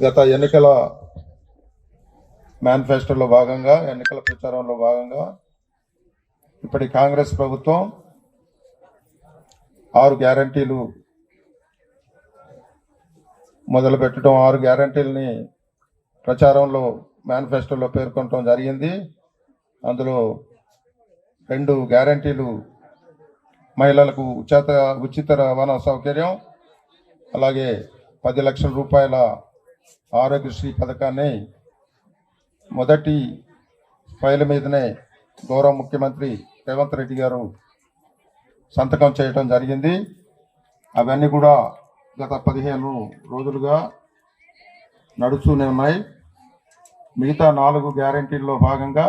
గత ఎన్నికల మేనిఫెస్టోలో భాగంగా, ఎన్నికల ప్రచారంలో భాగంగా ఇప్పటి కాంగ్రెస్ ప్రభుత్వం 6 గ్యారంటీలు మొదలుపెట్టడం, 6 గ్యారంటీలని ప్రచారంలో మేనిఫెస్టోలో పేర్కొనడం జరిగింది. అందులో 2 గ్యారంటీలు మహిళలకు ఉచిత రవాణా సౌకర్యం, అలాగే 10 లక్షల రూపాయల ఆరోగ్యశ్రీ పథకాన్ని మొదటి ఫైల్ మీదనే గౌరవ ముఖ్యమంత్రి రేవంత్ రెడ్డి గారు సంతకం చేయడం జరిగింది. అవన్నీ కూడా గత 15 రోజులుగా నడుస్తూనే ఉన్నాయి. మిగతా 4 గ్యారంటీల్లో భాగంగా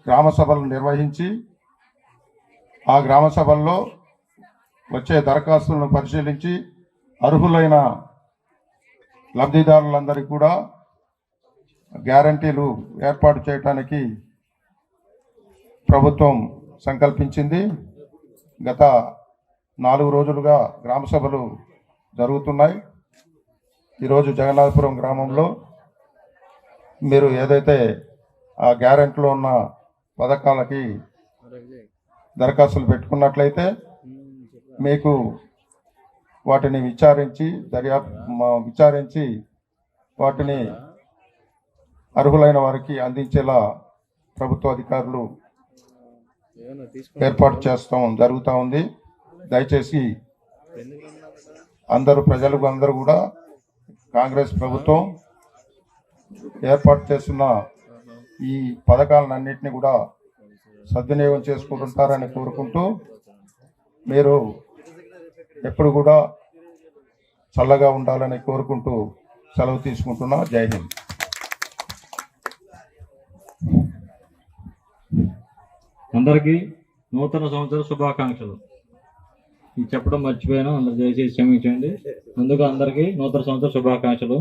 గ్రామ సభలు నిర్వహించి ఆ గ్రామ సభల్లో వచ్చే దరఖాస్తులను పరిశీలించి అర్హులైన లబ్ధిదారులందరికీ కూడా గ్యారంటీలు ఏర్పాటు చేయడానికి ప్రభుత్వం సంకల్పించింది. గత 4 రోజులుగా గ్రామ సభలు జరుగుతున్నాయి. ఈరోజు జగన్నాథపురం గ్రామంలో మీరు ఏదైతే ఆ గ్యారంటీలో ఉన్న పథకాలకి దరఖాస్తులు పెట్టుకున్నట్లయితే మీకు వాటిని విచారించి వాటిని అర్హులైన వారికి అందించేలా ప్రభుత్వ అధికారులు ఏర్పాటు జరుగుతూ ఉంది. దయచేసి ప్రజలు కూడా కాంగ్రెస్ ప్రభుత్వం ఏర్పాటు చేస్తున్న ఈ పథకాలన్నింటినీ కూడా సద్వినియోగం చేసుకుంటుంటారని కోరుకుంటూ, మీరు ఎప్పుడు కూడా చల్లగా ఉండాలని కోరుకుంటూ సెలవు తీసుకుంటున్నా. జై హింద్. అందరికీ నూతన సంవత్సర శుభాకాంక్షలు. ఇది చెప్పడం మర్చిపోయాను, అందరు దయచేసి క్షమించండి. అందుకు అందరికీ నూతన సంవత్సర శుభాకాంక్షలు.